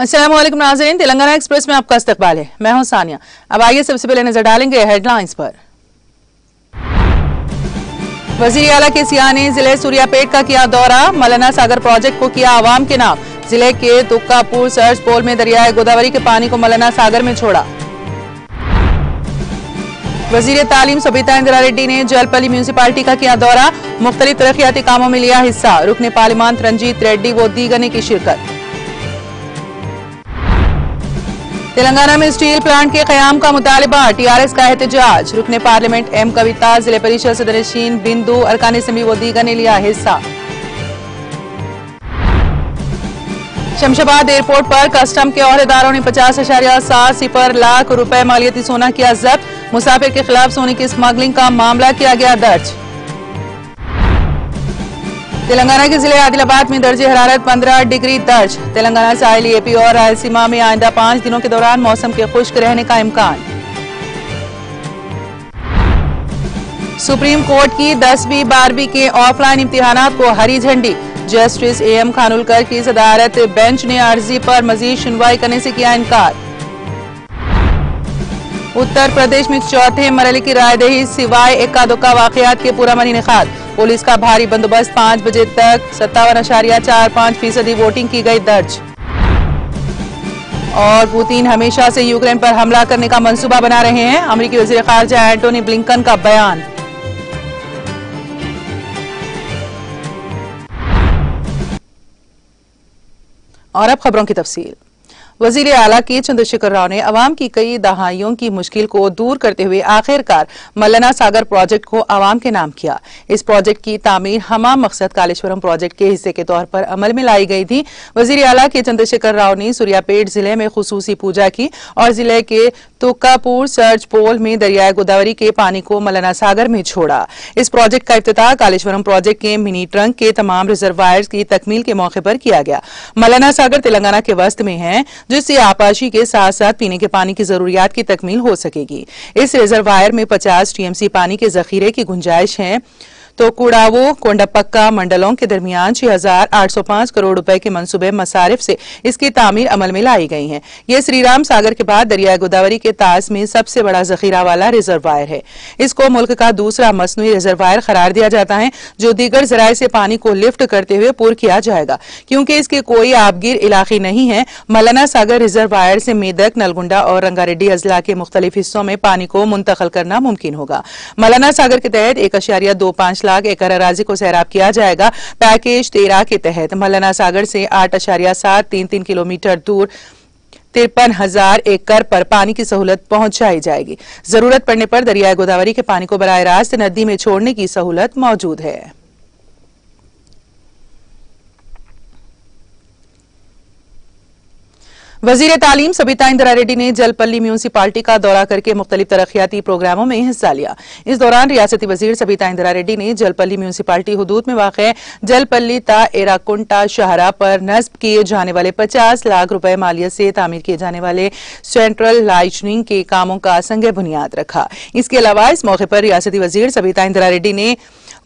अस्सलाम वालेकुम नाज़रीन, तेलंगाना एक्सप्रेस में आपका इस्तकबाल है। मैं हूं सानिया। अब आइए सबसे पहले नजर डालेंगे हेडलाइंस पर। वज़ीर आला के सिया ने जिले सूर्यापेट का किया दौरा, मौलाना सागर प्रोजेक्ट को किया आवाम के नाम। जिले के तुक्कापुर सर्च पोल में दरियाए गोदावरी के पानी को मौलाना सागर में छोड़ा। वज़ीर तालीम सबिता इंदिरा रेड्डी ने जलपल्ली म्यूनिसिपालिटी का किया दौरा, मुख्तलिफ तरक्याती कामों में लिया हिस्सा। रुकने पार्लिमान रंजीत रेड्डी व दीगर ने की शिरकत। तेलंगाना में स्टील प्लांट के क़याम का मुतालिबा, टीआरएस का एहतजाज। रुकने पार्लियामेंट एम कविता, जिले परिषद सदरनशीन बिंदु, अरकान असेंबली व दीगर ने लिया हिस्सा। शमशाबाद एयरपोर्ट पर कस्टम के ओहदेदारों ने 50.7 लाख रुपए मालियती सोना किया जब्त। मुसाफिर के खिलाफ सोने की स्मगलिंग का मामला किया गया दर्ज। तेलंगाना के जिले आदिलाबाद में दर्जे हरारत 15 डिग्री दर्ज। तेलंगाना साहिली एपी और रायलसीमा में आइंदा 5 दिनों के दौरान मौसम के खुश्क रहने का इम्कान। सुप्रीम कोर्ट की 10वीं 12वीं के ऑफलाइन इम्तिहानात को हरी झंडी। जस्टिस एएम खानुलकर की सदारत बेंच ने अर्जी पर मजीद सुनवाई करने से किया इनकार। उत्तर प्रदेश में चौथे मरहले की रायदही सिवाय इक्का दुक्का वाकयात के पूरा इनेकाद। पुलिस का भारी बंदोबस्त, 5 बजे तक 57.45% वोटिंग की गई दर्ज। और पुतिन हमेशा से यूक्रेन पर हमला करने का मंसूबा बना रहे हैं, अमेरिकी वज़ीर ख़ारिजा एंटोनी ब्लिंकन का बयान। और अब खबरों की तफसील। वज़ीर आला के चंद्रशेखर राव ने अवाम की कई दहाइयों की मुश्किल को दूर करते हुए आखिरकार मौलाना सागर प्रोजेक्ट को अवाम के नाम किया। इस प्रोजेक्ट की तामीर हमाम मकसद कालेश्वरम प्रोजेक्ट के हिस्से के तौर पर अमल में लाई गई थी। वज़ीर आला के चंद्रशेखर राव ने सूर्यापेट जिले में खुसूसी पूजा की और जिले के तुक्कापुर सर्च पोल में दरियाए गोदावरी के पानी को मौलाना सागर में छोड़ा। इस प्रोजेक्ट का इफ्तिताह कालेश्वरम प्रोजेक्ट के मिनी ट्रंक के तमाम रिजर्वायर्स की तकमील के मौके पर किया गया। मौलाना सागर तेलंगाना के वस्त में है, जिससे आपाशी के साथ साथ पीने के पानी की जरूरियात की तकमील हो सकेगी। इस रिजर्वायर में 50 टीएमसी पानी के जखीरे की गुंजाइश है। तो कुड़ावो कोंडापक्का मंडलों के दरमियान 6,805 करोड़ रुपए के मंसूबे मसारिफ से इसकी तामीर अमल में लाई गई है। यह श्रीराम सागर के बाद दरियाई गोदावरी के तास में सबसे बड़ा जखीरा वाला रिजर्वायर है। इसको मुल्क का दूसरा मसनूई रिजर्वायर करार दिया जाता है, जो दीगर जराये से पानी को लिफ्ट करते हुए पुर किया जाएगा। क्योंकि इसके कोई आबगिर इलाके नहीं है, मौलाना सागर रिजर्वायर से मेदक, नलगुंडा और रंगारेड्डी अजला के मुख्तलिफ हिस्सों में पानी को मुंतकिल करना मुमकिन होगा। मौलाना सागर के तहत 1.25 लाख एकड़ अराजी को सैराब किया जाएगा। पैकेज 13 के तहत मौलाना सागर से 8.733 किलोमीटर दूर 53,000 एकड़ पर पानी की सहूलत पहुंचाई जाएगी। जरूरत पड़ने पर दरियाई गोदावरी के पानी को बराह रास्त नदी में छोड़ने की सहूलत मौजूद है। वज़ीर तालीम सबिता इंदिरा रेड्डी ने जलपल्ली म्यूनिसिपालिटी का दौरा करके मुख्तलिफ तरक्याती प्रोग्रामों में हिस्सा लिया। इस दौरान रियासती वज़ीर सबिता इंदिरा रेड्डी ने जलपल्ली म्यूनिसिपालिटी हुदूद में वाक़े जलपल्ली ता एराकुंटा शहरा पर नस्ब किए जाने वाले 50 लाख रुपए मालियत से तामीर किए जाने वाले सेंट्रल लाइटनिंग के कामों का संग बुनियाद रखा। इसके अलावा इस मौके पर रियासती वज़ीर सबिता इंदिरा रेड्डी ने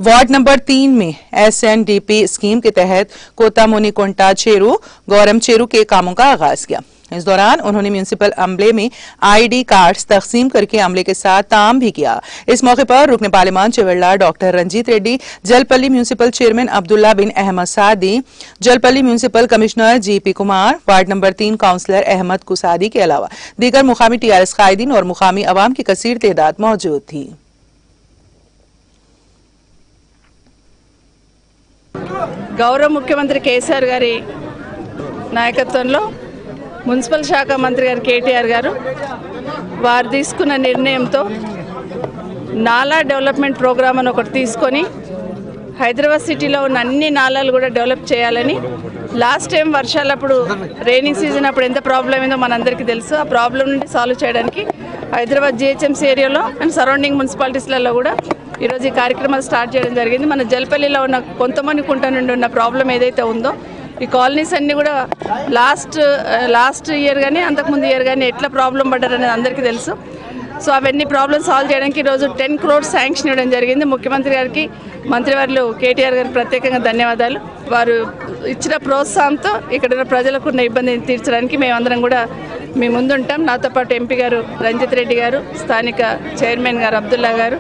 वार्ड नंबर 3 में SNDP स्कीम के तहत कोतामुनिकोंटा चेरू, गौरम चेरू के कामों का आगाज किया। इस दौरान उन्होंने म्यूनिसिपल अमले में ID कार्ड्स तकसीम करके अमले के साथ ताम भी किया। इस मौके पर रुकने parliament Chevella doctor Ranjith Reddy, Jalpally municipal chairman Abdullah bin Ahmed Saadi, Jalpally municipal commissioner GP Kumar, ward number 3 councillor Ahmed Kusadi के अलावा दीगर मुकामी TRS कायदीन और मुकामी अवाम की कसीर तादाद मौजूद थी। गौरव मुख्यमंत्री केसीआर गारी నాయకత్వంలో మున్సిపల్ శాఖ మంత్రి గారు కేటీఆర్ గారు వారు తీసుకున్న నిర్ణయంతో నాలా డెవలప్మెంట్ ప్రోగ్రామ్ అని ఒకటి తీసుకొని హైదరాబాద్ సిటీలో ఉన్న అన్ని నాలాలు కూడా డెవలప్ చేయాలని లాస్ట్ టైం వర్షాలప్పుడు రైనింగ్ సీజన్ అప్పుడు ఎంత ప్రాబ్లం ఏందో మనందరికీ తెలుసు. ఆ ప్రాబ్లం నుండి సాల్వ్ చేయడానికి హైదరాబాద్ GHMC ఏరియాలో అండ్ సరౌండింగ్ మున్సిపాలిటీస్లలో కూడా ఈరోజు ఈ కార్యక్రమాలు స్టార్ట్ చేయడం జరిగింది. మన జలపల్లిలో ఉన్న కొంతమంది కుంట నుండి ఉన్న ప్రాబ్లం ఏదైతే ఉందో ఈ కాలనీస్ అన్నీ కూడా లాస్ట్ ఇయర్ కానీ అంతకుముందు ఇయర్ కానీ ఎట్లా ప్రాబ్లం పడ్డారనేది అందరికీ తెలుసు. సో అవన్నీ ప్రాబ్లమ్స్ సాల్వ్ చేయడానికి ఈరోజు 10 crores శాంక్షన్ ఇవ్వడం జరిగింది. ముఖ్యమంత్రి గారికి, మంత్రివర్యులు కేటీఆర్ గారికి ప్రత్యేకంగా ధన్యవాదాలు. వారు ఇచ్చిన ప్రోత్సాహంతో ఇక్కడ ఉన్న ప్రజలకు ఉన్న ఇబ్బందిని తీర్చడానికి మేమందరం కూడా మీ ముందుంటాం. నాతో పాటు ఎంపీ గారు రంజిత్ రెడ్డి గారు, స్థానిక చైర్మన్ గారు అబ్దుల్లా గారు,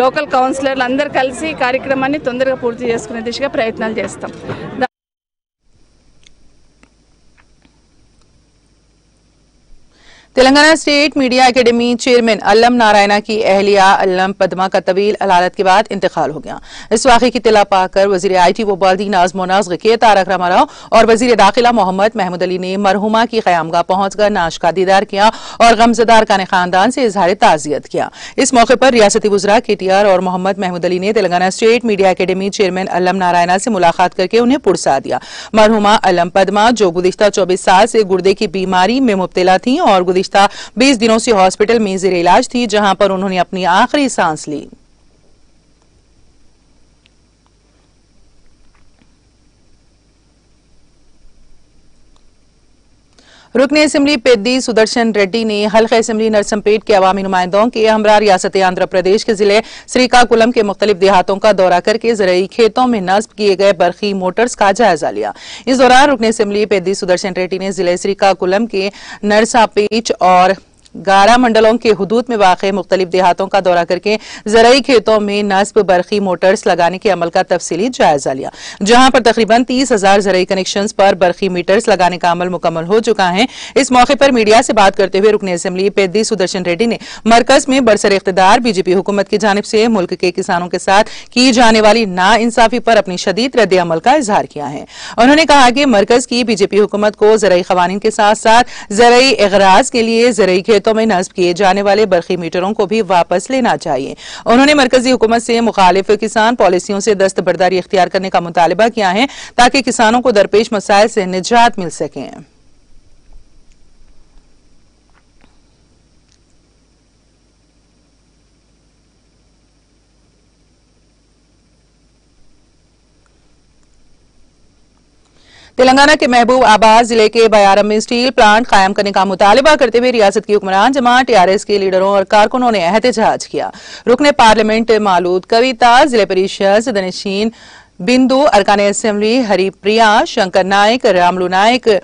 లోకల్ కౌన్సిలర్లు అందరూ కలిసి కార్యక్రమాన్ని తొందరగా పూర్తి చేసుకునే దిశగా ప్రయత్నాలు చేస్తాం. Telangana state media academy chairman Allam Narayana की अहलिया अल्लम पदमा का तवील अदालत के बाद इंतकाल हो गया। इस वाक़े की इत्तला पाकर वज़ीर IT व बल्दी नाज़्म व नस्र के तारक रामाराव और वज़ीर दाखिला मोहम्मद महमूद अली ने मरहुमा की क़यामगाह पहुंचकर नाश का दीदार किया और गमज़दार खाने खानदान से इजहार ताज़ियत किया। इस मौके पर रियासती वज़रा KTR और मोहम्मद महमूद अली ने Telangana state media academy chairman Allam Narayana से मुलाकात करके उन्हें पुरसा दिया। मरहुमा अल्लम पदमा जो गुज़िश्ता 24 साल से गुर्दे की बीमारी में मुब्तला थी और 20 दिनों से हॉस्पिटल में ज़ेर इलाज थी, जहां पर उन्होंने अपनी आखिरी सांस ली। रुकने असेंबली पेद्दी सुदर्शन रेड्डी ने हल्का असेंबली नरसंपेट के अवामी नुमाइंदों के हमरा रियासत आंध्र प्रदेश के जिले श्रीकाकुलम के मुख्तलिफ देहातों का दौरा करके ज़राई खेतों में नस्ब किए गए बरखी मोटर्स का जायजा लिया। इस दौरान रुकने असेंबली पेद्दी सुदर्शन रेड्डी ने जिले श्रीकाकुलम के नरसापेट और गारा मंडलों के हुदूद में वाक़े मुख्तलिफ देहातों का दौरा करके ज़राई खेतों में नस्ब बरखी मोटर्स लगाने के अमल का तफसीली जायजा लिया, जहां पर तकरीबन 30,000 ज़राई कनेक्शंस पर बरखी मीटर्स लगाने का अमल मुकम्मल हो चुका है। इस मौके पर मीडिया से बात करते हुए रुकने असेंबली पेद्दी सुदर्शन रेड्डी ने मरकज में बरसर इख्तिदार बीजेपी हुकूमत की जानिब से मुल्क के किसानों के साथ की जाने वाली नाइंसाफी पर अपनी शदीद रद्द अमल का इजहार किया है। उन्होंने कहा कि मरकज की बीजेपी हुकूमत को ज़राई क़वानीन के साथ साथ ज़राई इग़राज़ के लिए ज़राई खेतों में नस्ब किए जाने वाले बरखी मीटरों को भी वापस लेना चाहिए। उन्होंने मरकजी हुकूमत से मुखालिफ किसान पॉलिसियों से दस्तबरदारी इख्तियार करने का मुतालबा किया है ताकि किसानों को दरपेश मसाइल से निजात मिल सके। तेलंगाना के महबूब आबाद जिले के बयारम में स्टील प्लांट कायम करने का मुतालबा करते हुए रियासत की हुक्मरान जमात TRS के लीडरों और कारकुनों ने एहतजाज किया। रुकने पार्लियामेंट मालूद कविता, जिले परिषद सदनशीन बिंदु, अरकान असेंबली हरिप्रिया, शंकर नायक, रामलू नायक,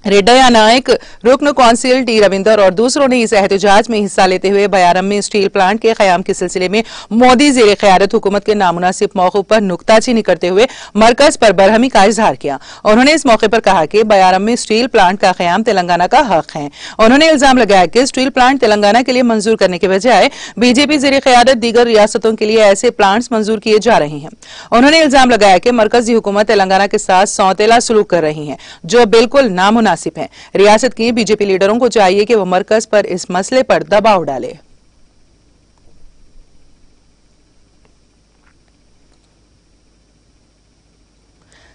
रेड्डया नायक, रुकन कौंसिल टी रविंदर और दूसरों ने इस एहतजाज में हिस्सा लेते हुए बयारम में स्टील प्लांट के क़याम के सिलसिले में मोदी ज़ेर क़यादत हुकूमत के नामुनासिब मौक़िफ़ पर नुक्ताचीनी करते हुए मरकज पर बरहमी का इजहार किया। उन्होंने इस मौके पर कहा कि बयारम में स्टील प्लांट का क़याम तेलंगाना का हक है। उन्होंने इल्जाम लगाया कि स्टील प्लांट तेलंगाना के लिए मंजूर करने के बजाय बीजेपी ज़ेर क़यादत दीगर रियासतों के लिए ऐसे प्लांट्स मंजूर किए जा रहे हैं। उन्होंने इल्जाम लगाया कि मरकजी हुकूमत तेलंगाना के साथ सौतेला सलूक कर रही है, जो बिल्कुल नामुनासिब है। रियासत के बीजेपी लीडरों को चाहिए कि वो मरकज पर इस मसले पर दबाव डाले।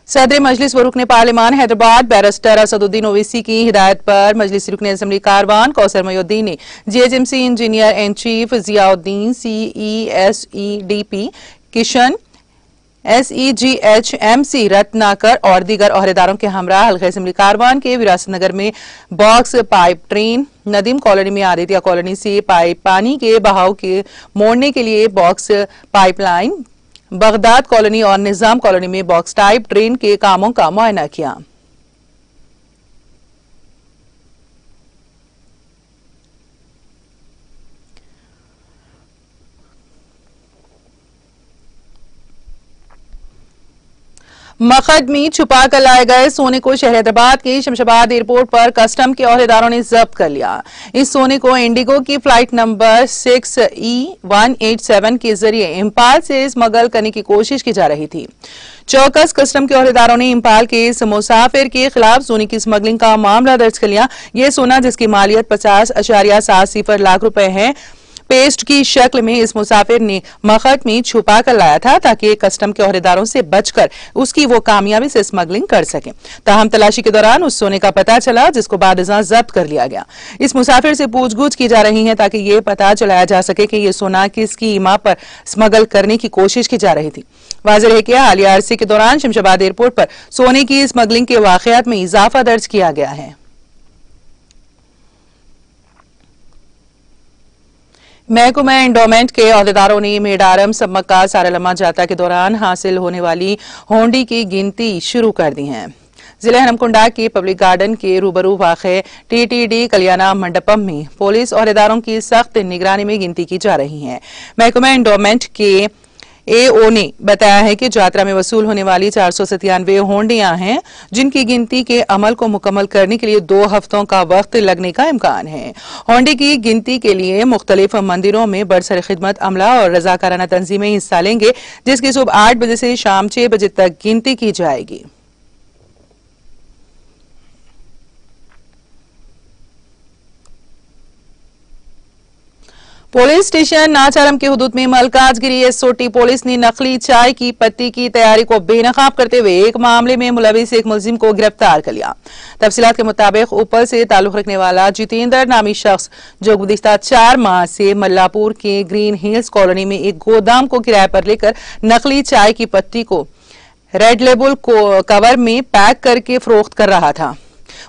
सदर मजलिस व रुकने पार्लिमान हैदराबाद बैरिस्टर असदुद्दीन ओवैसी की हिदायत पर मजलिस रुकने असेंबली कारवान कौसर मोयुद्दीन ने GHMC engineer in chief Ziauddin, CESEDP Kishan, SEGHMC Ratnakar और दीगर ओहदेदारों के हमरा हल्का असेंबली कारवान के विरासत नगर में box pipe train, Nadeem colony में आदित्य कॉलोनी से पाइप पानी के बहाव के मोड़ने के लिए बॉक्स पाइपलाइन, बगदाद कॉलोनी और निजाम कॉलोनी में बॉक्स टाइप ट्रेन के कामों का मुआयना किया। मखद में छुपा कर लाए गए सोने को शहर हैदराबाद के शमशाबाद एयरपोर्ट पर कस्टम के ओहदेदारों ने जब्त कर लिया। इस सोने को इंडिगो की फ्लाइट नंबर 6E187 के जरिए इंपाल से स्मगल करने की कोशिश की जा रही थी। चौकस कस्टम के ओहदेदारों ने इंपाल के इस मुसाफिर के खिलाफ सोने की स्मगलिंग का मामला दर्ज कर लिया। यह सोना जिसकी मालियत 50.7 लाख रुपए है, पेस्ट की शक्ल में इस मुसाफिर ने मखद में छुपा कर लाया था ताकि कस्टम के ओहदेदारों से बचकर उसकी वो कामयाबी से स्मगलिंग कर सके। ताहम तलाशी के दौरान उस सोने का पता चला जिसको बाद जब्त कर लिया गया। इस मुसाफिर से पूछगछ की जा रही है ताकि ये पता चलाया जा सके कि ये सोना किसकी ईमा पर स्मगल करने की कोशिश की जा रही थी। वाज़ेह है कि हालिया अरसे के दौरान शमशाबाद एयरपोर्ट पर सोने की स्मगलिंग के वाकयात में इजाफा दर्ज किया गया है। महकमा एंडोमेंट के अहदेदारों ने मेडारम सबमक्का सारालम्मा जाता के दौरान हासिल होने वाली होंडी की गिनती शुरू कर दी है। जिले हनमकुंडा के पब्लिक गार्डन के रूबरू वाक़े टीटीडी कल्याणा मंडपम में पुलिस अहदेदारों की सख्त निगरानी में गिनती की जा रही है। महकमा एंडोमेंट के एओ ने बताया है कि यात्रा में वसूल होने वाली 497 होंडियां हैं, जिनकी गिनती के अमल को मुकम्मल करने के लिए 2 हफ्तों का वक्त लगने का इम्कान है। होंडी की गिनती के लिए मुख्तलिफ मंदिरों में बरसर खिदमत अमला और रजाकाराना तंजीमें हिस्सा लेंगे, जिसकी सुबह 8 बजे से शाम 6 बजे तक गिनती की जाएगी। पुलिस स्टेशन नाचारम के हुदूद में मलकाजगिरी एसओटी पुलिस ने नकली चाय की पत्ती की तैयारी को बेनकाब करते हुए एक मामले में मुलविस एक मुलजिम को गिरफ्तार कर लिया। तफसीलात के मुताबिक ऊपर से ताल्लुक रखने वाला जितेंद्र नामी शख्स जो गुज़िश्ता 4 माह से मल्लापुर के ग्रीन हिल्स कॉलोनी में एक गोदाम को किराए पर लेकर नकली चाय की पत्ती को रेड लेबल कवर में पैक करके फरोख्त कर रहा था।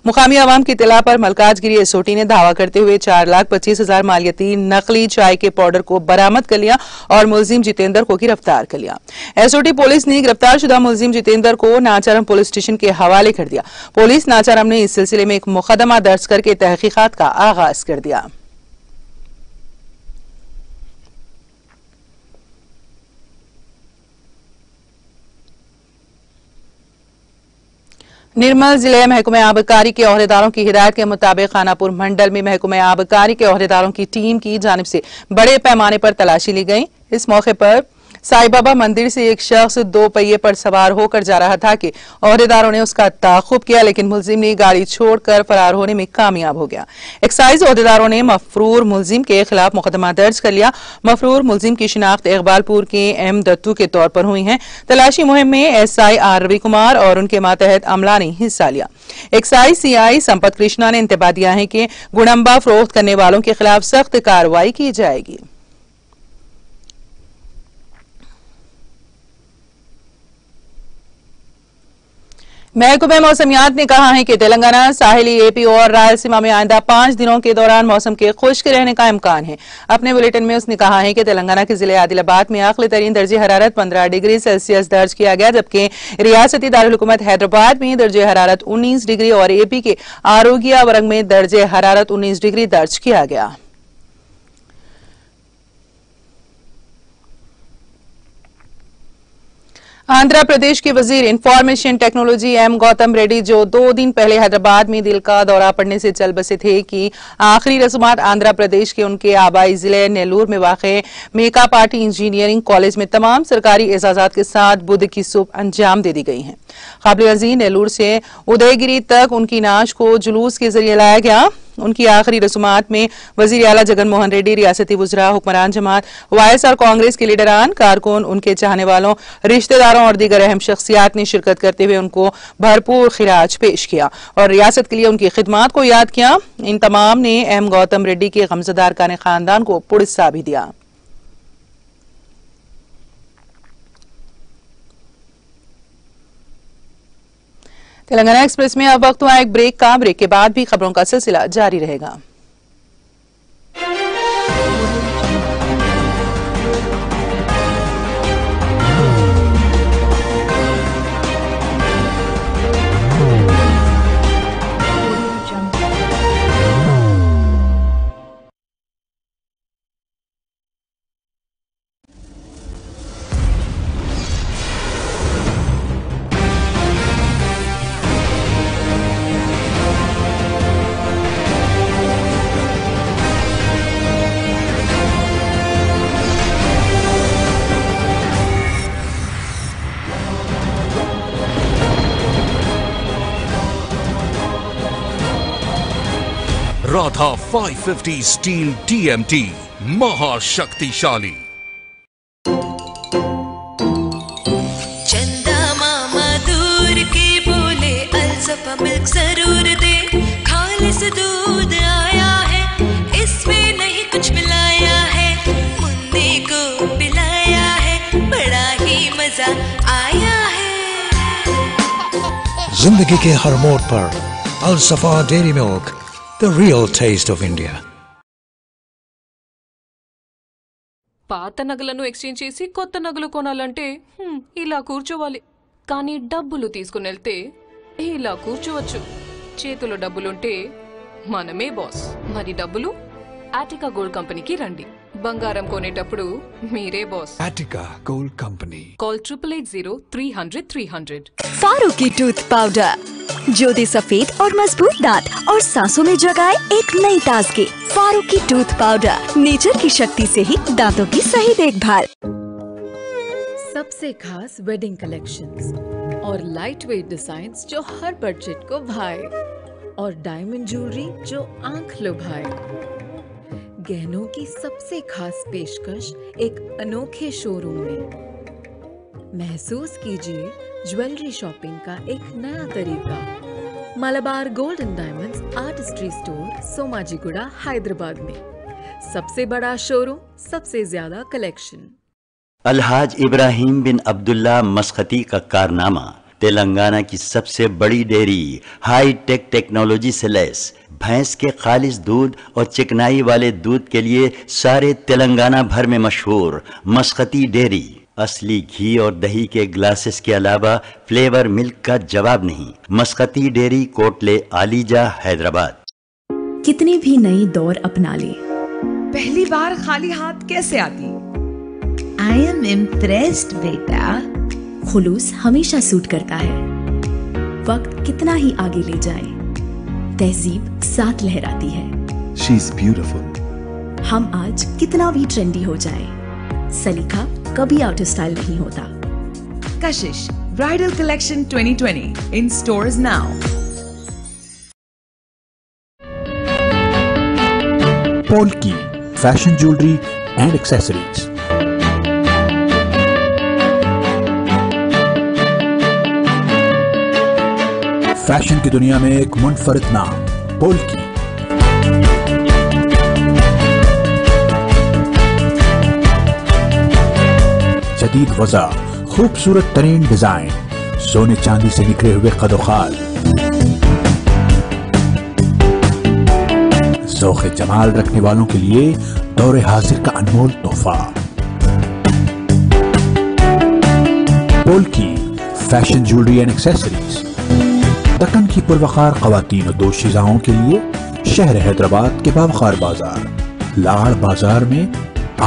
मुकामी अवाम की इत्तला पर मलकाजगिरी एसओटी ने दावा करते हुए 4,25,000 मालियती नकली चाय के पाउडर को बरामद कर लिया और मुलजिम जितेंद्र को गिरफ्तार कर लिया। एसओटी पुलिस ने गिरफ्तार शुदा मुलजिम जितेंद्र को नाचारम पुलिस स्टेशन के हवाले कर दिया। पुलिस नाचारम ने इस सिलसिले में एक मुकदमा दर्ज करके तहकीकात का आगाज कर दिया। निर्मल जिले महकमे आबकारी के अहदेदारों की हिदायत के मुताबिक खानापुर मंडल में महकमे आबकारी के अहदेदारों की टीम की जानिब से बड़े पैमाने पर तलाशी ली गई। इस मौके पर साई बाबा मंदिर से एक शख्स 2 पहिए पर सवार होकर जा रहा था कि अहदेदारों ने उसका ताक़ुब किया, लेकिन मुलजिम ने गाड़ी छोड़कर फरार होने में कामयाब हो गया। एक्साइज अहदेदारों ने मफरूर मुलजिम के खिलाफ मुकदमा दर्ज कर लिया। मफरूर मुलजिम की शिनाख्त इकबालपुर के एम दत्तू के तौर पर हुई है। तलाशी मुहिम में एसआई आर रवि कुमार और उनके मातहत अमला ने हिस्सा लिया। एक्साइज सीआई संपत कृष्णा ने इंतबा दिया है कि गुड़म्बा फरोख्त करने वालों के खिलाफ सख्त कार्रवाई की जाएगी। महकमे मौसमियात ने कहा है कि तेलंगाना, साहिली एपी और रायलसीमा में आइंदा 5 दिनों के दौरान मौसम के खुश्क रहने का इम्कान है। अपने बुलेटिन में उसने कहा है कि तेलंगाना के जिले आदिलाबाद में आखिरी तरीन दर्जे हरारत 15 डिग्री सेल्सियस दर्ज किया गया, जबकि रियासती दारुल हुकूमत हैदराबाद में दर्जे हरारत 19 डिग्री और एपी के आरोग्या वरंग में दर्जे हरारत 19 डिग्री दर्ज किया गया। आंध्र प्रदेश के वजीर information technology M Gautam Reddy, जो 2 दिन पहले हैदराबाद में दिल का दौरा पड़ने से चल बसे थे, कि आखिरी रस्मात आंध्र प्रदेश के उनके आबाई जिले नेल्लूर में वाक़े मेकापाटी इंजीनियरिंग कॉलेज में तमाम सरकारी एजाजात के साथ बुध की सुबह अंजाम दे दी गई हैं। काबिल अर्ज़ी नेल्लूर से उदयगिरी तक उनकी नाश को जुलूस के जरिए लाया गया। उनकी आखिरी रसूमात में वजीर आला जगन मोहन रेड्डी, रियासती वुज़रा, हुक्मरान जमात, वाईएसआर कांग्रेस के लीडरान, कारकुन, उनके चाहने वालों, रिश्तेदारों और दीगर अहम शख्सियात ने शिरकत करते हुए उनको भरपूर खिराज पेश किया और रियासत के लिए उनकी खिदमात को याद किया। इन तमाम ने एम गौतम रेड्डी के गमज़दार काने खानदान को पुरस्सा भी दिया। तेलंगाना एक्सप्रेस में अब वक्त हुआ एक ब्रेक का। ब्रेक के बाद भी खबरों का सिलसिला जारी रहेगा। Radha 550 steel TMT महाशक्तिशाली। चंदा मामा दूर के बोले अल्सफा मिल्क जरूर दे, खालिस दूध आया है, इसमें नहीं कुछ मिलाया है, मुन्ने को पिलाया है, बड़ा ही मजा आया है। जिंदगी के हर मोड़ पर Alsafa dairy milk, the real taste of India. పాత నగలను ఎక్స్చేంజ్ చేసి కొత్త నగలు కొనాలంటే ఇలా కూర్చోవాలి. కానీ డబ్బులు తీసుకుని వెళ్తే ఇలా కూర్చోవచ్చు. చేతిలో డబ్బులుంటే మనమే బాస్. మరి డబ్బులు ఆటికా గోల్డ్ కంపెనీకి రండి. బంగారం కొనేటప్పుడు మీరే boss. Attica Gold Company. Call 8880-300-300. Farooqui tooth powder जो दे सफेद और मजबूत दांत और सांसों में जगाए एक नई ताजगी। फारूकी टूथ पाउडर नेचर की शक्ति से ही दांतों की सही देखभाल। सबसे खास वेडिंग कलेक्शंस और लाइट वेट डिजाइन्स जो हर बजट को भाए और डायमंड ज्वेलरी जो आंख लुभाए। गहनों की सबसे खास पेशकश एक अनोखे शोरूम में। महसूस कीजिए ज्वेलरी शॉपिंग का एक नया तरीका। Malabar gold and diamonds artistry store, Somajiguda, Hyderabad में। सबसे बड़ा शोरूम, सबसे ज्यादा कलेक्शन। अलहाज इब्राहिम बिन अब्दुल्ला मस्कती का कारनामा। तेलंगाना की सबसे बड़ी डेयरी, हाई टेक टेक्नोलॉजी से लैस भैंस के खालिस दूध और चिकनाई वाले दूध के लिए सारे तेलंगाना भर में मशहूर मस्कती डेयरी। असली घी और दही के ग्लासेस के अलावा फ्लेवर मिल्क का जवाब नहीं। मस्कती डेयरी, कोटले आलीजा, हैदराबाद। कितनी भी नई दौर अपना ले, पहली बार खाली हाथ कैसे आती? आई एम इम्प्रेस्ड बेटा। खुलूस हमेशा सूट करता है। वक्त कितना ही आगे ले जाए, तहजीब साथ लहराती है। She's beautiful. हम आज कितना भी ट्रेंडी हो जाए, सलीका कभी आउट ऑफ स्टाइल नहीं होता। कशिश bridal collection 2020 in stores now. Polki Fashion Jewelry and Accessories. Fashion की दुनिया में एक मुनफरिद नाम, पोल्की। जदीद वज़ा, खूबसूरत तरीन डिजाइन, सोने चांदी से निकले हुए कदोखाल, ज़ौक़े जमाल रखने वालों के लिए दौरे हाजिर का अनमोल तोहफा। Polki fashion jewellery and accessories. Deccan की पुरवकार ख़वातीन और दोशीज़ाओं के लिए शहर हैदराबाद के बावखार बाजार, लाड़ बाजार में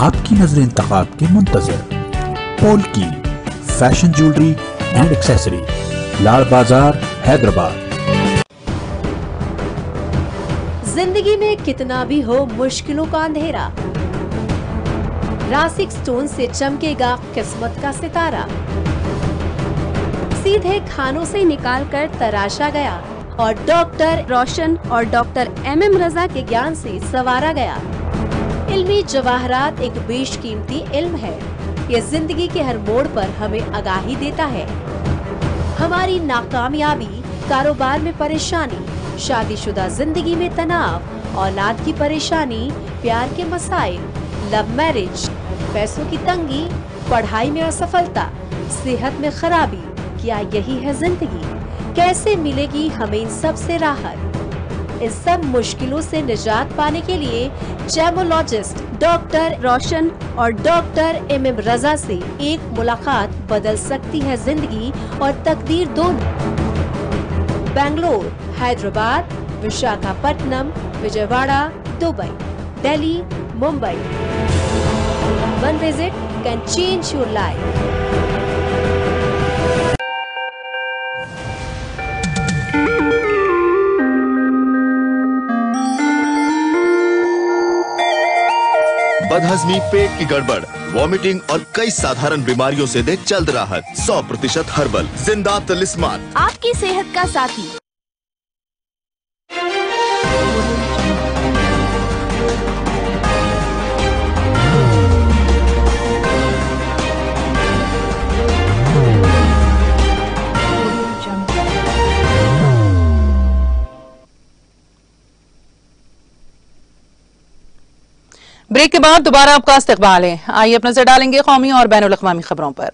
आपकी नजर इंतखाब के मुंतज़र। Polki fashion jewellery and accessory, Lad Bazaar, Hyderabad. जिंदगी में कितना भी हो मुश्किलों का अंधेरा, रासिक स्टोन से चमकेगा किस्मत का सितारा। सीधे खानों से निकालकर तराशा गया और डॉक्टर रोशन और डॉक्टर MM रजा के ज्ञान से संवारा गया। इल्मी जवाहरात एक बेशकीमती इल्म है। ये जिंदगी के हर मोड़ पर हमें आगाही देता है। हमारी नाकामयाबी, कारोबार में परेशानी, शादीशुदा जिंदगी में तनाव, औलाद की परेशानी, प्यार के मसाइल, लव मैरिज, पैसों की तंगी, पढ़ाई में असफलता, सेहत में खराबी, क्या यही है जिंदगी? कैसे मिलेगी हमें इन सब से राहत? इन सब मुश्किलों से निजात पाने के लिए जेमोलॉजिस्ट डॉक्टर रोशन और डॉक्टर MM रजा से एक मुलाकात बदल सकती है जिंदगी और तकदीर दोनों। Bangalore, Hyderabad, Visakhapatnam, Vijayawada, Dubai, Delhi, Mumbai. One visit can change your life. बदहजमी, पेट की गड़बड़, वॉमिटिंग और कई साधारण बीमारियों से दे जल्द राहत। 100% हर्बल, जिंदा तलिस्मान, आपकी सेहत का साथी। ब्रेक के बाद दोबारा आपका इस्तकबाल है। आइए अब नजर डालेंगे कौमी और बैनुल अक़वामी खबरों पर।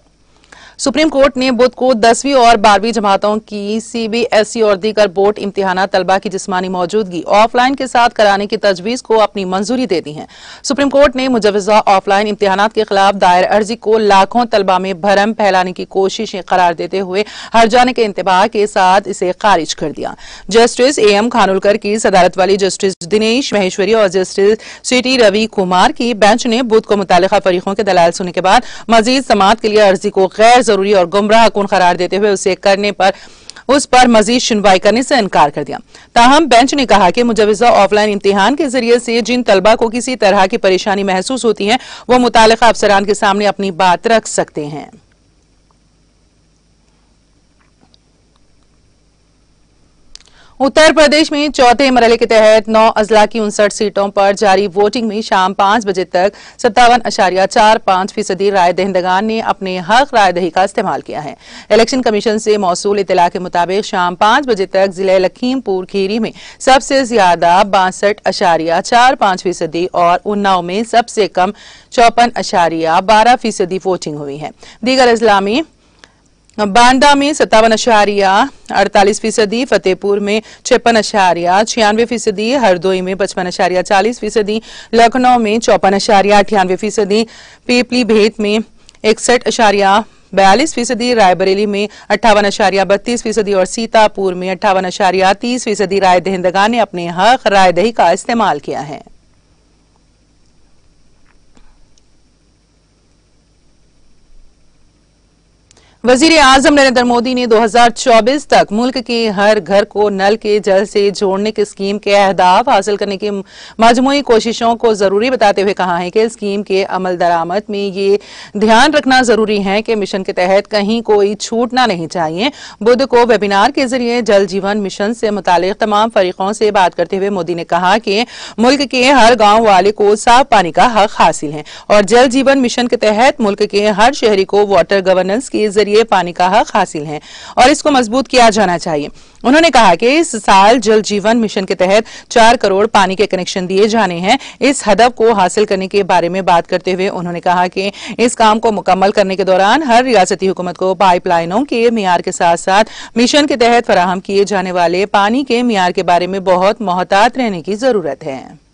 सुप्रीम कोर्ट ने बुध को 10वीं और 12वीं जमातों की सीबीएसई और दीगर बोर्ड इम्तिहानात तलबा की जिस्मानी मौजूदगी ऑफलाइन के साथ कराने की तजवीज को अपनी मंजूरी दे दी है। सुप्रीम कोर्ट ने मुजवजा ऑफलाइन इम्तिहानात के खिलाफ दायर अर्जी को लाखों तलबा में भरम फैलाने की कोशिशें करार देते हुए हर्जाने के इंतबाह के साथ इसे खारिज कर दिया। जस्टिस एएम खानोलकर की सदारत वाली जस्टिस दिनेश महेश्वरी और जस्टिस सीटी रवि कुमार की बेंच ने बुध को मुतालिका फरीकों के दलाल सुनने के बाद मजीद समाअत के लिए अर्जी को गैर जरूरी और गुमराह कुन करार देते हुए उसे करने पर उस पर मजीद सुनवाई करने से इनकार कर दिया। ताहम बेंच ने कहा कि मुजवजा ऑफलाइन इम्तिहान के जरिए से जिन तलबा को किसी तरह की परेशानी महसूस होती है वो मुतालिका अफसरान के सामने अपनी बात रख सकते हैं। उत्तर प्रदेश में चौथे मरहले के तहत 9 अजला की 59 सीटों पर जारी वोटिंग में शाम 5 बजे तक 57.45% राय दहिंदगान ने अपने हक राय दही का इस्तेमाल किया है। इलेक्शन कमीशन से मौसूल इत्तला के मुताबिक शाम 5 बजे तक जिले लखीमपुर खीरी में सबसे ज्यादा 62.45% और उन्नाव में सबसे कम 54.12% वोटिंग हुई है। दीगर अजला में बांदा में 57.48%, फतेहपुर में 56.96%, हरदोई में 55.40%, लखनऊ में 54.98%, पीपली भेत में 61.42%, रायबरेली में 58.32% और सीतापुर में 58.30% राय दहिंदगान ने अपने हक राय दही का इस्तेमाल किया है। वजीर आजम नरेंद्र मोदी ने 2024 तक मुल्क के हर घर को नल के जल से जोड़ने की स्कीम के अहदाफ हासिल करने की मजमूई कोशिशों को जरूरी बताते हुए कहा है कि स्कीम के अमल दरामद में ये ध्यान रखना जरूरी है कि मिशन के तहत कहीं कोई छूटना नहीं चाहिए। बुध को वेबिनार के जरिए जल जीवन मिशन से मुतालिक तमाम फरीकों से बात करते हुए मोदी ने कहा कि मुल्क के हर गांव वाले को साफ पानी का हक हासिल है और जल जीवन मिशन के तहत मुल्क के हर शहरी को वाटर गवर्नेंस के जरिए पानी का हक हासिल है और इसको मजबूत किया जाना चाहिए। उन्होंने कहा कि इस साल जल जीवन मिशन के तहत 4 करोड़ पानी के कनेक्शन दिए जाने हैं। इस हदफ को हासिल करने के बारे में बात करते हुए उन्होंने कहा कि इस काम को मुकम्मल करने के दौरान हर रियासती हुकूमत को पाइपलाइनों के मियार के साथ साथ मिशन के तहत फराहम किए जाने वाले पानी के मियार के बारे में बहुत मोहतात रहने की जरूरत है।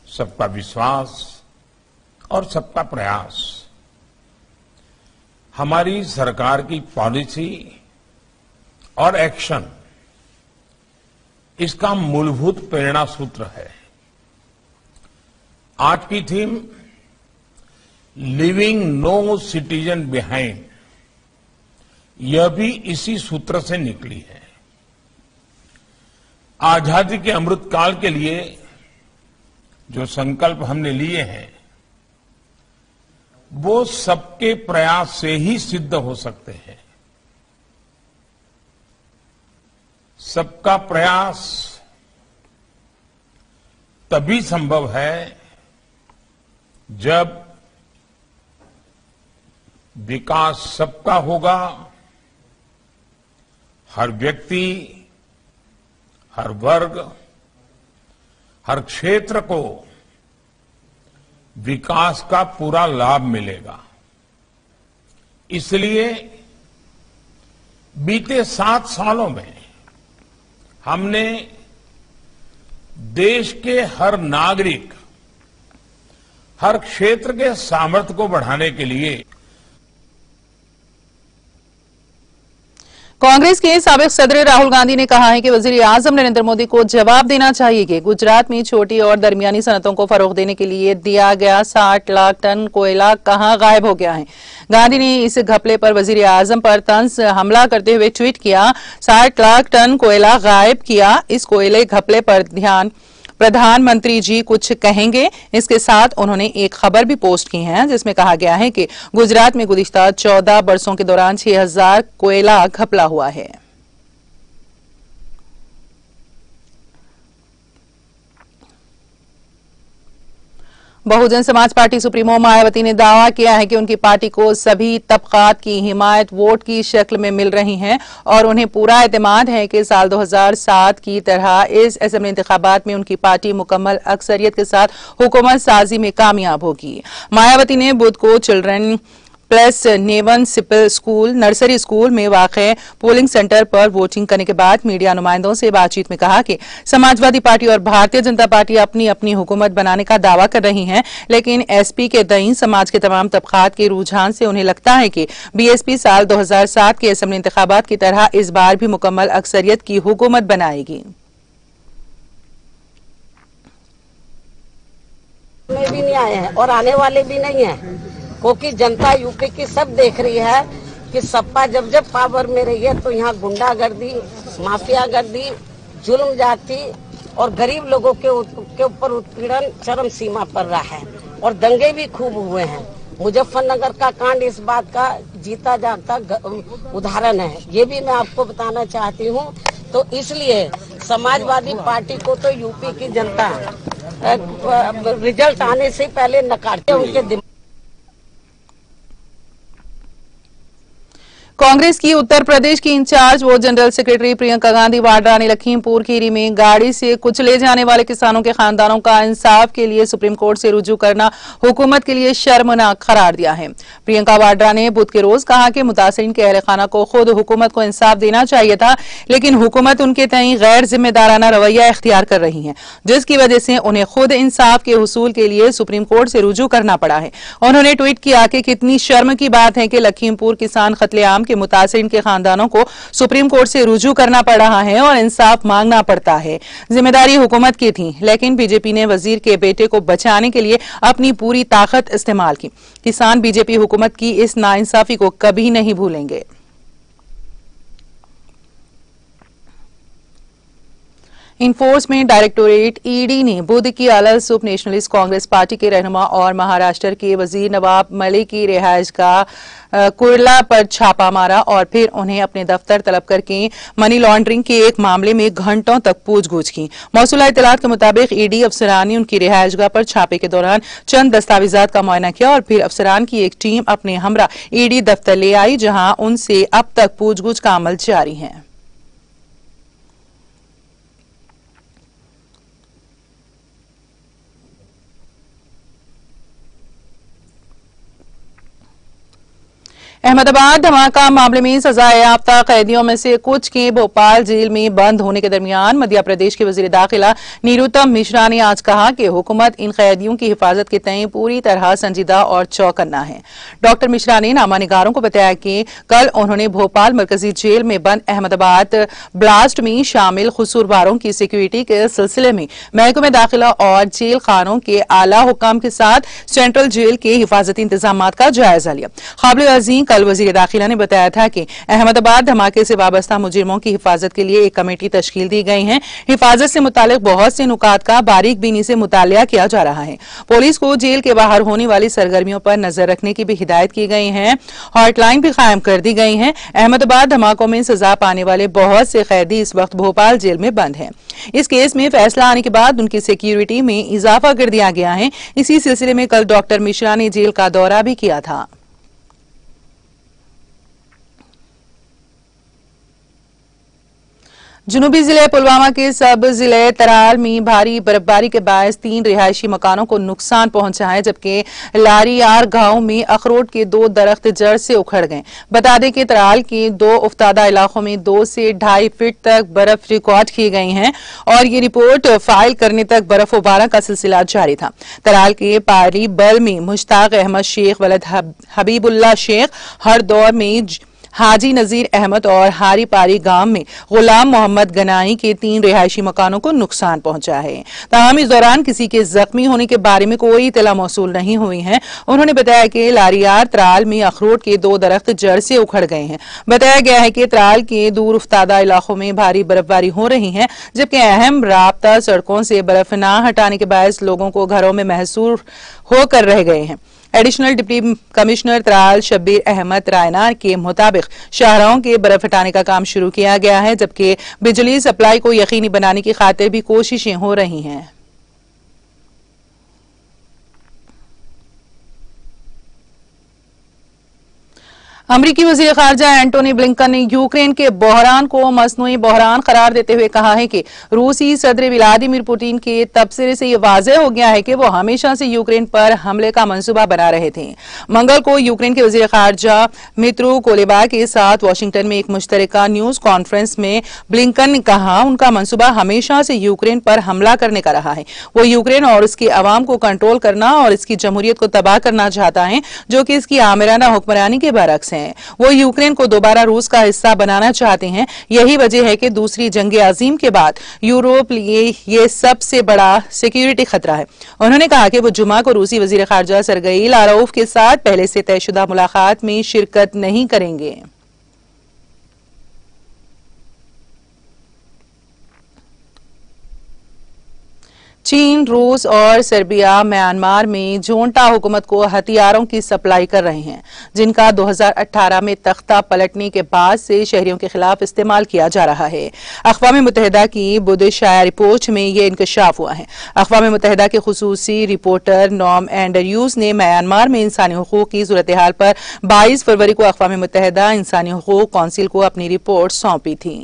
सबका विश्वास और सबका प्रयास हमारी सरकार की पॉलिसी और एक्शन इसका मूलभूत प्रेरणा सूत्र है। आज की theme living no citizen behind, यह भी इसी सूत्र से निकली है। आजादी के अमृतकाल के लिए जो संकल्प हमने लिए हैं वो सबके प्रयास से ही सिद्ध हो सकते हैं। सबका प्रयास तभी संभव है जब विकास सबका होगा, हर व्यक्ति, हर वर्ग, हर क्षेत्र को विकास का पूरा लाभ मिलेगा। इसलिए बीते 7 सालों में हमने देश के हर नागरिक, हर क्षेत्र के सामर्थ्य को बढ़ाने के लिए कांग्रेस के साबिक सदर राहुल गांधी ने कहा है कि वजीर आजम नरेंद्र मोदी को जवाब देना चाहिए कि गुजरात में छोटी और दरमियानी सनतों को फरोग देने के लिए दिया गया 60 लाख टन कोयला कहां गायब हो गया है। गांधी ने इस घपले पर वजीर आजम पर तंज हमला करते हुए ट्वीट किया, 60 लाख टन कोयला गायब किया, इस कोयले घपले पर प्रधानमंत्री जी कुछ कहेंगे। इसके साथ उन्होंने एक खबर भी पोस्ट की है जिसमें कहा गया है कि गुजरात में गुज़िश्ता 14 बरसों के दौरान 6000 कोयला घपला हुआ है। बहुजन समाज पार्टी सुप्रीमो मायावती ने दावा किया है कि उनकी पार्टी को सभी तबकात की हिमायत वोट की शक्ल में मिल रही है और उन्हें पूरा एतमाद है कि साल 2007 की तरह इस असेंबली इंतखाबात में उनकी पार्टी मुकम्मल अक्सरियत के साथ हुकूमत साजी में कामयाब होगी। मायावती ने बुध को children plus Newan सिपल school nursery school में वाक़े पोलिंग सेंटर पर वोटिंग करने के बाद मीडिया नुमाइंदों से बातचीत में कहा कि समाजवादी पार्टी और भारतीय जनता पार्टी अपनी अपनी हुकूमत बनाने का दावा कर रही हैं, लेकिन एसपी के दईं समाज के तमाम तबकात के रुझान से उन्हें लगता है कि बीएसपी साल 2007 के असेंबली इंतखाबात की तरह इस बार भी मुकम्मल अक्सरियत की हुकूमत बनाएगी। में भी नहीं आए हैं और आने वाले भी नहीं है, क्योंकि जनता यूपी की सब देख रही है कि सपा जब जब पावर में रही है तो यहाँ गुंडागर्दी, माफियागर्दी, जुल्म जाति और गरीब लोगों के ऊपर उत्पीड़न चरम सीमा पर रहा है और दंगे भी खूब हुए हैं। मुजफ्फरनगर का कांड इस बात का जीता जागता उदाहरण है, ये भी मैं आपको बताना चाहती हूँ। तो इसलिए समाजवादी पार्टी को तो यूपी की जनता रिजल्ट आने से पहले नकारते उनके। कांग्रेस की उत्तर प्रदेश की इंचार्ज वो जनरल सेक्रेटरी प्रियंका गांधी वाड्रा ने लखीमपुर खीरी में गाड़ी से कुचले जाने वाले किसानों के खानदानों का इंसाफ के लिए सुप्रीम कोर्ट से रुजू करना हुकूमत के लिए शर्मनाक करार दिया है। प्रियंका वाड्रा ने बुध के रोज कहा कि मुतासिरीन के अहल खाना को खुद हुकूमत को इंसाफ देना चाहिए था, लेकिन हुकूमत उनके तई गैर जिम्मेदाराना रवैया इख्तियार कर रही है, जिसकी वजह से उन्हें खुद इंसाफ के हुसूल के लिए सुप्रीम कोर्ट से रुजू करना पड़ा है। उन्होंने ट्वीट किया कि कितनी शर्म की बात है कि लखीमपुर किसान कत्लेआम के मुतासिरीन के खानदानों को सुप्रीम कोर्ट से रुजू करना पड़ रहा है और इंसाफ मांगना पड़ता है। जिम्मेदारी हुकूमत की थी, लेकिन बीजेपी ने वजीर के बेटे को बचाने के लिए अपनी पूरी ताकत इस्तेमाल की। किसान बीजेपी हुकूमत की इस नाइंसाफी को कभी नहीं भूलेंगे। इन्फोर्समेंट डायरेक्टोरेट ईडी ने बुध की आला सुब नेशनलिस्ट कांग्रेस पार्टी के रहनुमा और महाराष्ट्र के वजीर नवाब मलिक की रिहायशगाह कुर्ला पर छापा मारा और फिर उन्हें अपने दफ्तर तलब करके मनी लॉन्ड्रिंग के एक मामले में घंटों तक पूछगछ की। मौसूला इत्तलात के मुताबिक ईडी अफसरान ने उनकी रिहायशगाह पर छापे के दौरान चंद दस्तावेजात का मुआयना किया और फिर अफसरान की एक टीम अपने हमरा ईडी दफ्तर ले आई, जहां उनसे अब तक पूछगछ का अमल जारी है। अहमदाबाद धमाका मामले में सजायाफ्ता कैदियों में से कुछ के भोपाल जेल में बंद होने के दरमियान मध्य प्रदेश के वजीर दाखिला निरुतम मिश्रा ने आज कहा कि हुकूमत इन कैदियों की हिफाजत के तय पूरी तरह संजीदा और चौकन्ना है। डॉक्टर मिश्रा ने नामानिगारों को बताया कि कल उन्होंने भोपाल मरकजी जेल में बंद अहमदाबाद ब्लास्ट में शामिल कसूरवारों की सिक्योरिटी के सिलसिले में महकमे दाखिला और जेल खानों के आला हुकाम के साथ सेंट्रल जेल के हिफाजती इंतजाम का जायजा लिया। काबिल अजीम कल वजीर दाखिला ने बताया था कि अहमदाबाद धमाके से वाबस्ता मुजरिमों की हिफाजत के लिए एक कमेटी तश्कील दी गई है। हिफाजत से मुतालिक बहुत से नुकात का बारीक बीनी से मुतालिया किया जा रहा है। पुलिस को जेल के बाहर होने वाली सरगर्मियों पर नजर रखने की भी हिदायत की गई है। हॉटलाइन भी कायम कर दी गई है। अहमदाबाद धमाकों में सजा पाने वाले बहुत से कैदी इस वक्त भोपाल जेल में बंद हैं। इस केस में फैसला आने के बाद उनकी सिक्योरिटी में इजाफा कर दिया गया है। इसी सिलसिले में कल डॉक्टर मिश्रा ने जेल का दौरा भी किया था। जुनूबी जिले पुलवामा के सब जिले तराल में भारी बर्फबारी के बायस 3 रिहायशी मकानों को नुकसान पहुंचा है, जबकि लारीयार गांव में अखरोट के 2 दरख्त जड़ से उखड़ गए। बता दें कि तराल के 2 उफ्तादा इलाकों में 2 से 2.5 फीट तक बर्फ रिकॉर्ड की गई है और ये रिपोर्ट फाइल करने तक बर्फबारी का सिलसिला जारी था। तराल के पारी बल में मुश्ताक अहमद शेख वलद हबीबुल्ला शेख, हर दौर में हाजी नजीर अहमद और हारी पारी गांव में गुलाम मोहम्मद गनाई के 3 रिहायशी मकानों को नुकसान पहुंचा है। ताहम इस दौरान किसी के जख्मी होने के बारे में कोई इतला मौसूल नहीं हुई है। उन्होंने बताया कि लारियार त्राल में अखरोट के 2 दरख्त जड़ से उखड़ गए हैं। बताया गया है कि त्राल के दूर उफ्तादा इलाकों में भारी बर्फबारी हो रही है, जबकि अहम राब्ता सड़कों से बर्फ न हटाने के बायस लोगों को घरों में महसूर होकर रह गए हैं। Additional deputy commissioner Tral Shabbir Ahmad Raina के मुताबिक शाहराहों के बर्फ हटाने का काम शुरू किया गया है, जबकि बिजली सप्लाई को यकीनी बनाने की खातिर भी कोशिशें हो रही हैं। अमरीकी वज़ीर ख़ारजा एंटोनी ब्लिंकन ने यूक्रेन के बहरान को मसनूई बहरान करार देते हुए कहा है कि रूसी सदर व्लादिमीर पुतिन के तबसरे से ये वाज़ेह हो गया है कि वो हमेशा से यूक्रेन पर हमले का मंसूबा बना रहे थे। मंगल को यूक्रेन के वज़ीर ख़ारजा मित्रो कोलेबा के साथ वाशिंगटन में एक मुश्तरका न्यूज़ कॉन्फ्रेंस में ब्लिंकन ने कहा उनका मंसूबा हमेशा से यूक्रेन पर हमला करने का रहा है। वो यूक्रेन और उसकी अवाम को कंट्रोल करना और इसकी जमहूरियत को तबाह करना चाहता है, जो कि इसकी आमिराना हुक्मरानी के बरक्स है। वो यूक्रेन को दोबारा रूस का हिस्सा बनाना चाहते हैं। यही वजह है कि दूसरी जंग अजीम के बाद यूरोप लिए ये सबसे बड़ा सिक्योरिटी खतरा है। उन्होंने कहा कि वो जुमा को रूसी वजीर खारजा सरगई लारोव के साथ पहले से तयशुदा मुलाकात में शिरकत नहीं करेंगे। चीन, रूस और सर्बिया म्यांमार में जोंटा हुकूमत को हथियारों की सप्लाई कर रहे हैं, जिनका 2018 में तख्ता पलटने के बाद से शहरियों के खिलाफ इस्तेमाल किया जा रहा है। अक़वाम मुत्तहिदा की बुधशाया रिपोर्ट में यह इंकशाफ हुआ है। अक़वाम मुत्तहिदा के खुसूसी रिपोर्टर नॉम एंड्रयूज ने म्यांमार में इंसानी हुकूक की सूरत हाल पर 22 फरवरी को अक़वाम मुत्तहिदा इंसानी हुकूक कौंसिल को अपनी रिपोर्ट सौंपी थी।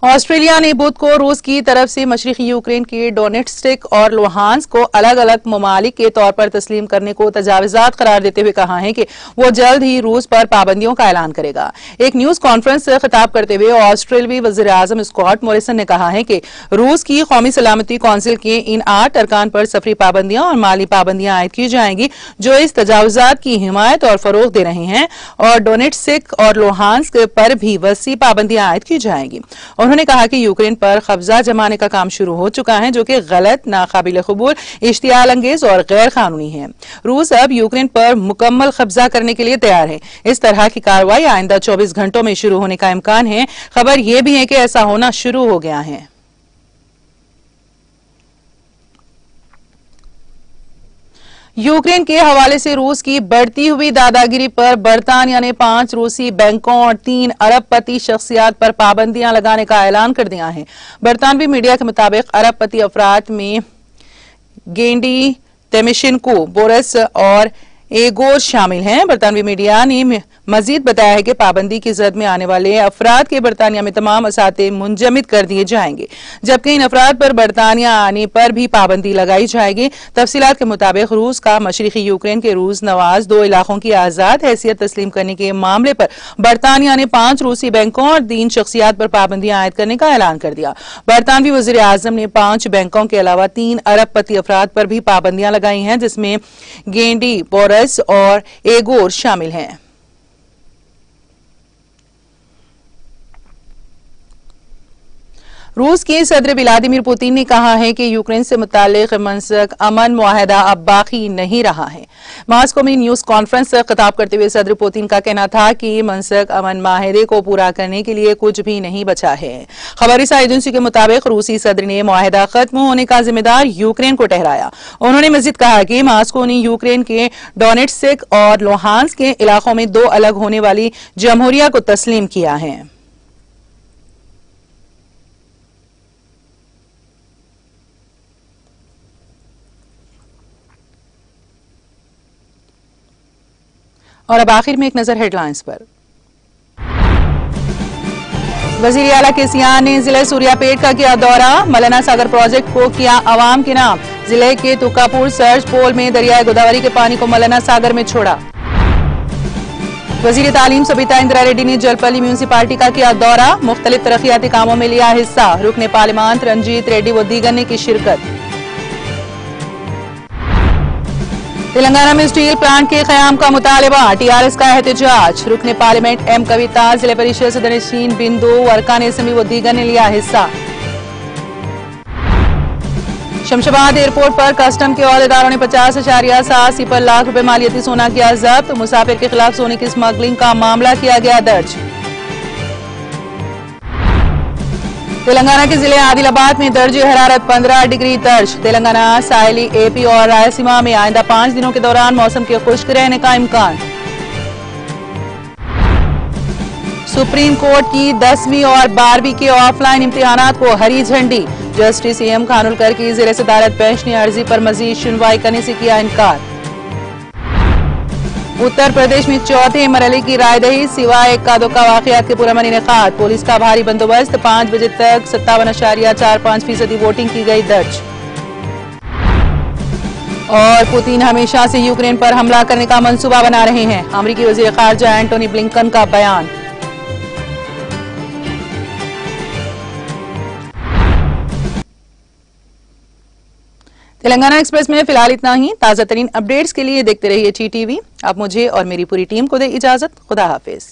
ऑस्ट्रेलिया ने बुध को रूस की तरफ से मशरिकी यूक्रेन के डोनेट्स्क और लुहांस्क को अलग अलग ममालिक के तौर पर तस्लीम करने को तजावुज़ात करार देते हुए कहा है कि वो जल्द ही रूस पर पाबंदियों का ऐलान करेगा। एक न्यूज कॉन्फ्रेंस से खिताब करते हुए ऑस्ट्रेलियाई वज़ीर आज़म स्कॉट मॉरिसन ने कहा है कि रूस की कौमी सलामती कौंसिल के इन 8 अरकान पर सफरी पाबंदियां और माली पाबंदियां आयद की जाएंगी, जो इस तजावुज़ात की हिमायत और फरोग दे रहे हैं, और डोनेट्स्क और लुहांस्क पर भी वसी पाबंदियां आयद की जाएंगी। उन्होंने कहा कि यूक्रेन पर कब्जा जमाने का काम शुरू हो चुका है, जो कि गलत, नाकाबिल कबूल, इश्तियाल अंगेज और गैर कानूनी है। रूस अब यूक्रेन पर मुकम्मल कब्जा करने के लिए तैयार है। इस तरह की कार्रवाई आइंदा 24 घंटों में शुरू होने का इम्कान है। खबर यह भी है कि ऐसा होना शुरू हो गया है। यूक्रेन के हवाले से रूस की बढ़ती हुई दादागिरी पर बरतानिया ने 5 रूसी बैंकों और 3 अरबपति शख्सियात पर पाबंदियां लगाने का ऐलान कर दिया है। बरतानवी मीडिया के मुताबिक अरबपति अफराद में गेंडी तिमोशेंको, बोरिस और एगोर शामिल हैं। बरतानवी मीडिया ने मजीद बताया है कि पाबंदी की जद में आने वाले अफराद के बरतानिया में तमाम असाते मुंजमद कर दिए जाएंगे, जबकि इन अफराद पर बरतानिया आने पर भी पाबंदी लगाई जाएगी। तफसीलात के मुताबिक रूस का मशरिकी यूक्रेन के रूस नवाज 2 इलाकों की आजाद हैसियत तस्लीम करने के मामले पर बरतानिया ने 5 रूसी बैंकों और 3 शख्सियात पर पाबंदियां आयद करने का ऐलान कर दिया। बरतानवी वज़ीर आज़म ने 5 बैंकों के अलावा 3 अरबपति अफराद पर भी पाबंदियां लगाई हैं, जिसमें गेंडी, बोरिस और एगोर शामिल हैं। रूस के सदर व्लादिमीर पुतिन ने कहा है कि यूक्रेन से मुताल्लिक मिन्स्क अमन मुआहदा अब बाकी नहीं रहा है। मॉस्को में न्यूज कॉन्फ्रेंस से खिताब करते हुए सदर पुतिन का कहना था कि मिन्स्क अमन माहिदे को पूरा करने के लिए कुछ भी नहीं बचा है। खबरी एजेंसी के मुताबिक रूसी सदर ने मुआहदा खत्म होने का जिम्मेदार यूक्रेन को ठहराया। उन्होंने मजीद कहा कि मॉस्को ने यूक्रेन के डोनेट्स्क और लुहांस्क के इलाकों में 2 अलग होने वाली जमहूरिया को तस्लीम किया है। और अब आखिर में एक नजर हेडलाइंस पर। वजीर आला केसीआर ने जिले सूर्यापेट का किया दौरा, मलना सागर प्रोजेक्ट को किया अवाम के नाम। जिले के तुकापुर सर्च पोल में दरियाए गोदावरी के पानी को मलना सागर में छोड़ा। वजीर तालीम सबिता इंदिरा रेड्डी ने जलपल्ली म्यूनिसिपालिटी का किया दौरा, मुख्तलिफ तरक्याती कामों में लिया हिस्सा। रुकने पार्लिमान रंजीत रेड्डी व दीगर ने की शिरकत। तेलंगाना में स्टील प्लांट के क़याम का मुतालबा, टीआरएस का एहतजाज। रुकने पार्लियामेंट एम कविता, जिले परिषद सदस्यीन बिंदु, वर्कान असेंबली व दीगर ने लिया हिस्सा। शमशाबाद एयरपोर्ट पर कस्टम के अहदेदारों ने 50.7 लाख रुपए मालियती सोना किया जब्त। मुसाफिर के खिलाफ सोने की स्मगलिंग का मामला किया गया दर्ज। तेलंगाना के जिले आदिलाबाद में दर्जे हरारत 15 डिग्री दर्ज। तेलंगाना, साहिली, एपी और रायलसीमा में आइंदा 5 दिनों के दौरान मौसम के खुश्क रहने का इम्कान। सुप्रीम कोर्ट की 10वीं और 12वीं के ऑफलाइन इम्तिहानात को हरी झंडी। जस्टिस एम खानुलकर की ज़ेर सदारत बेंच ने अर्जी पर मजीद सुनवाई करने से किया इनकार। उत्तर प्रदेश में चौथे मरहले की रायदही सिवाय इक्का दुक्का वाकयात के पुरअमन इनेकाद। पुलिस का भारी बंदोबस्त। 5 बजे तक 57.45% वोटिंग की गई दर्ज। और पुतिन हमेशा से यूक्रेन पर हमला करने का मंसूबा बना रहे हैं। अमेरिकी वज़ीर ख़ारजा एंटोनी ब्लिंकन का बयान। तेलंगाना एक्सप्रेस में फिलहाल इतना ही। ताज़ा तरीन अपडेट्स के लिए देखते रहिए TTV। अब मुझे और मेरी पूरी टीम को दे इजाजत। खुदा हाफिज।